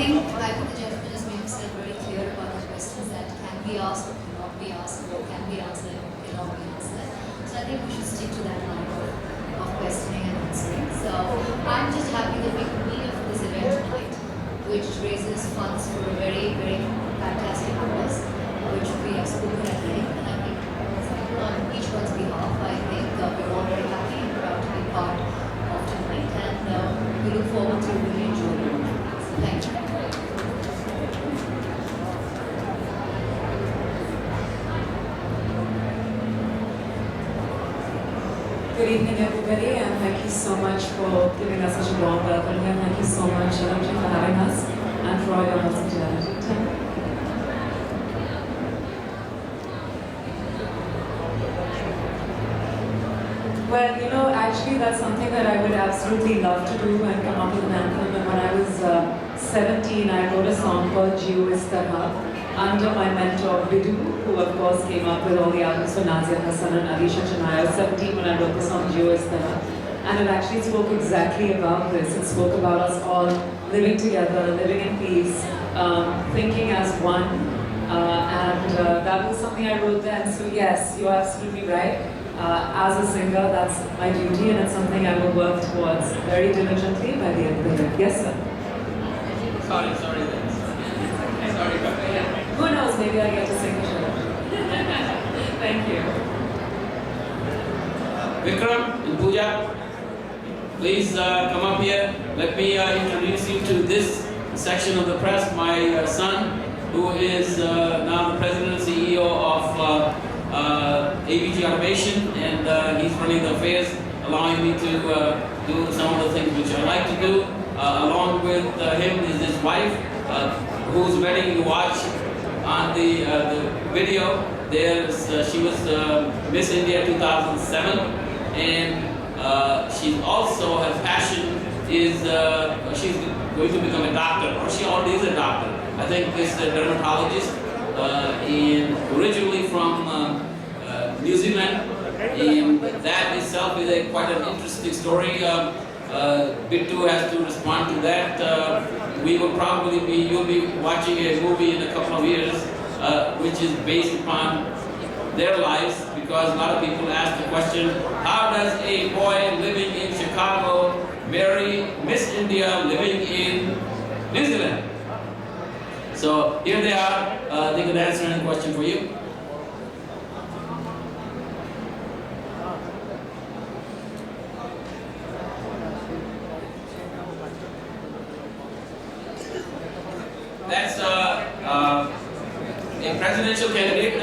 think the gentleman has made himself very clear about the questions that can be asked or cannot be asked, or can be answered or cannot be answered. So I think we should stick to that line of questioning and answering. So I'm just happy that we could meet for this event tonight, which raises funds for a very, very fantastic cause, which we have spoken at length. And I think on each one's behalf, I think we're all very happy and proud to be part of tonight, and we look forward to really enjoying it. So thank you. Good evening, everybody, and thank you so much for giving us such a warm welcome here. Thank you so much, Shanamji, for having us and for all your hospitality. Well, you know, actually that's something that I would absolutely love to do and come up with an anthem. And when I was 17, I wrote a song called Jio Is Tarha under my mentor Bidu, who of course came up with all the albums for Nazia Hassan and Alisha Chennai. I was 17 when I wrote the song Jio Is Tarha. And it actually spoke exactly about this. It spoke about us all living together, living in peace, thinking as one. That was something I wrote then. So yes, you're absolutely right. As a singer, that's my duty, and it's something I will work towards very diligently by the end of the year. Yes, sir? Sorry. Who knows, maybe I get to sing the show. Thank you. Vikram and Pooja, please come up here. Let me introduce you to this section of the press. My son, who is now the president and CEO of ABG Automation, and he's running the affairs, allowing me to do some of the things which I like to do. Along with him is his wife, who's ready to watch on the video. She was Miss India 2007, and she also, her passion is she's going to become a doctor, or she already is a doctor. I think is a dermatologist, and originally from New Zealand, and that itself is quite an interesting story. Bittu has to respond to that. We will probably you'll be watching a movie in a couple of years, which is based upon their lives, because a lot of people ask the question, how does a boy living in Chicago marry Miss India living in New Zealand? So here they are. They could answer any question for you. That's a presidential candidate.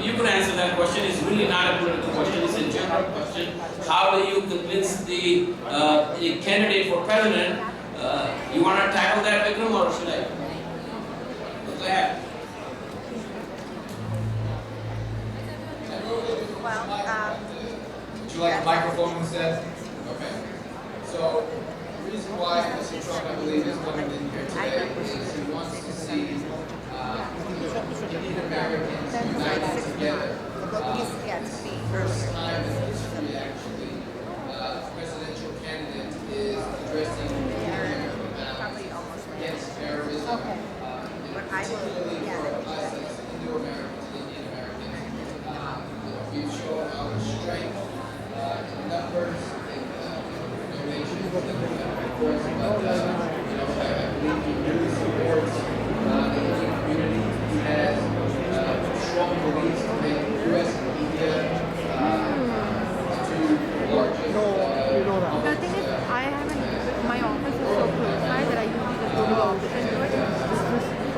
You can answer that question. It's really not a political question. It's a general question. How do you convince the candidate for president? You want to tackle that, Vikram, or should I? Go ahead. Would you like a microphone instead? Okay. So, the reason why Mr. Trump, I believe, is coming in here today is he wants to see Indian Americans united together. It's the first time in history, actually, a presidential candidate is addressing Indian battles against terrorism, particularly for us as Indo-Americans and Indian Americans. We've shown our strength in numbers, in donations, of course, but I believe he really supports the Indian community. He has strong beliefs to make the U.S. and India two largest. The thing is, my office is so close by that I usually just go to the office and do it.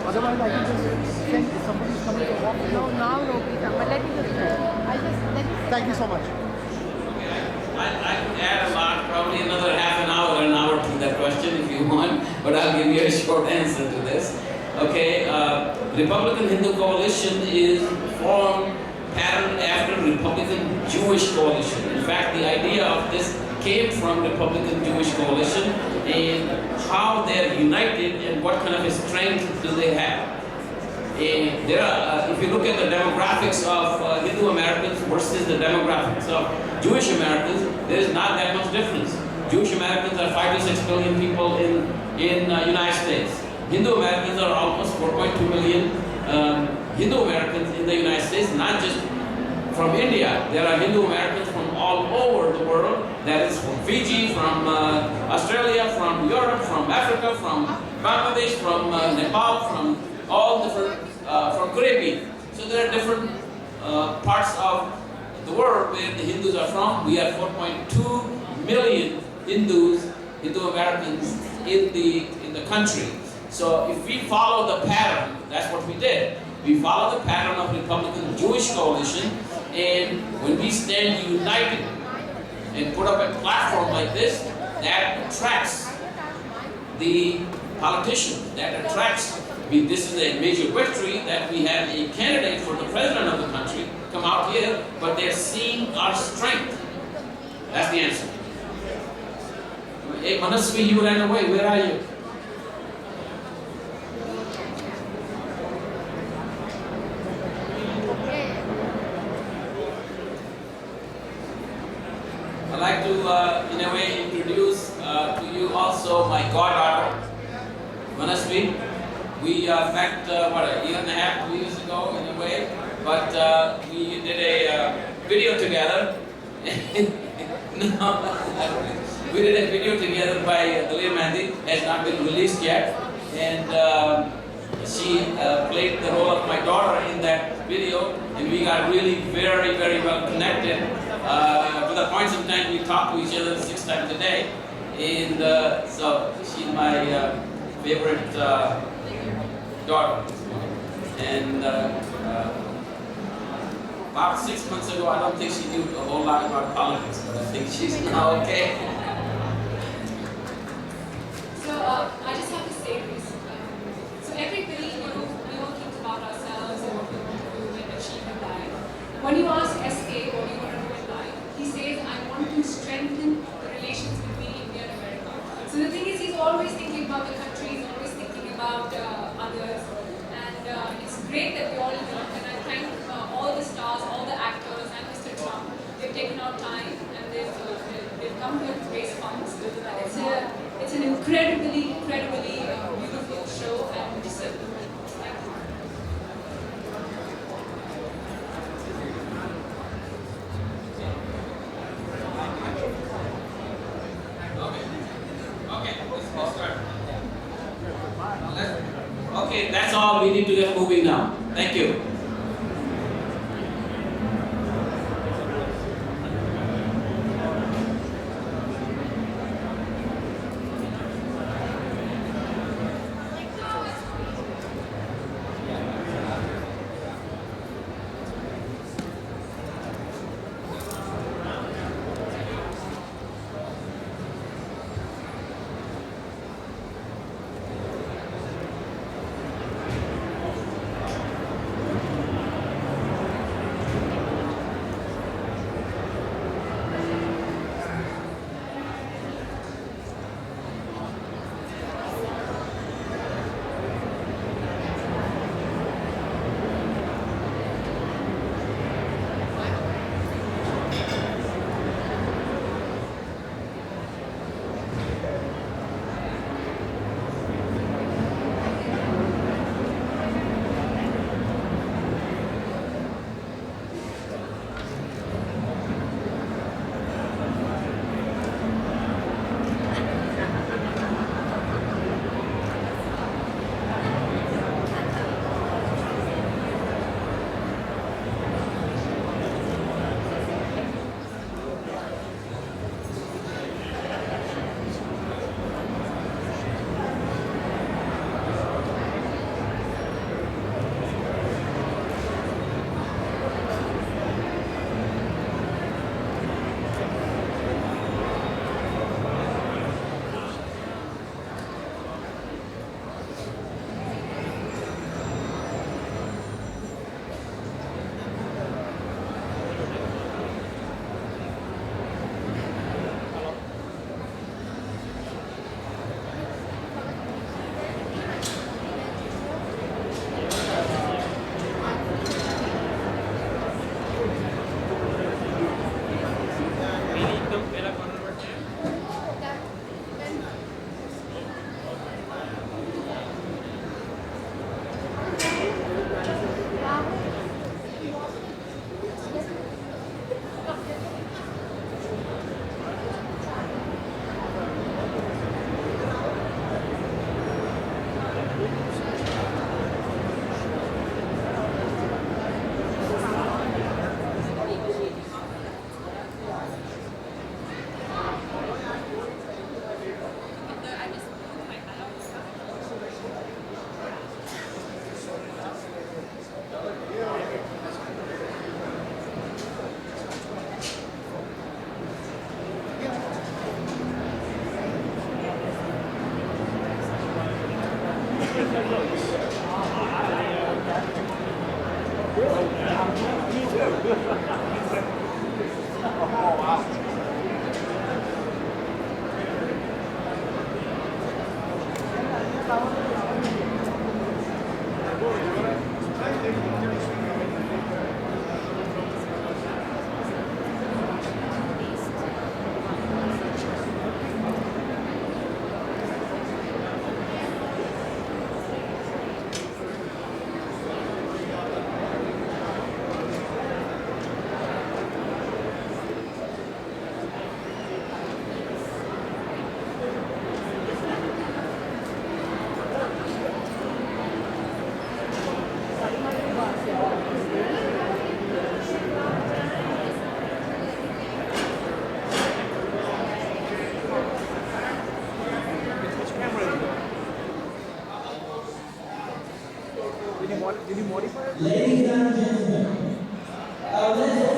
Otherwise, I can just think somebody's coming to walk. No, now nobody's come, but let me just let me. Thank you so much. I could add a lot, probably another half an hour to that question if you want, but I'll give you a short answer to this. Okay, Republican Hindu Coalition is formed patterned after Republican Jewish Coalition. In fact, the idea of this came from Republican Jewish Coalition and how they're united and what kind of a strength do they have. And there are, if you look at the demographics of Hindu Americans versus the demographics of Jewish Americans, there is not that much difference. Jewish Americans are 5 to 6 billion people in United States. Hindu Americans are almost 4.2 million Hindu Americans in the United States, not just from India. There are Hindu Americans from all over the world. That is from Fiji, from Australia, from Europe, from Africa, from Bangladesh, from Nepal, from all different, from Caribbean. So there are different parts of the world where the Hindus are from. We have 4.2 million Hindus, Hindu Americans in the country. So if we follow the pattern, that's what we did. We follow the pattern of Republican Jewish coalition, and when we stand united and put up a platform like this, that attracts the politicians, that attracts, this is a major victory that we have a candidate for the president of the country come out here, but they're seeing our strength. That's the answer. Hey, Manasvi, you ran away. Where are you? I'd like to, in a way, introduce to you also my goddaughter, Manasvi. We met, a year and a half, 2 years ago, in a way, but we did a video together. No, we did a video together by Dalia Mehndi, has not been released yet, and she played the role of my daughter in that video, and we got really very, very well connected. To the point sometimes we talk to each other 6 times a day, and so she's my favorite daughter. And about 6 months ago, I don't think she knew a whole lot about politics, but I think she's now okay. So I just have to say this. So everybody, we all think about ourselves and what we want to do and achieve in life. When you ask SK what do you want to do in life, he says, I want to strengthen the relations between India and America. So the thing is, he's always thinking about the country, he's always thinking about others. And it's great that we all, and I thank all the stars, all the actors, and Mr. Trump. They've taken out time and they've come here to raise funds. And it's an incredibly beautiful show and deserving. Thank you. Okay, let's start. Okay, that's all. We need to get moving now. Thank you. Did you modify it? Ladies and gentlemen, let's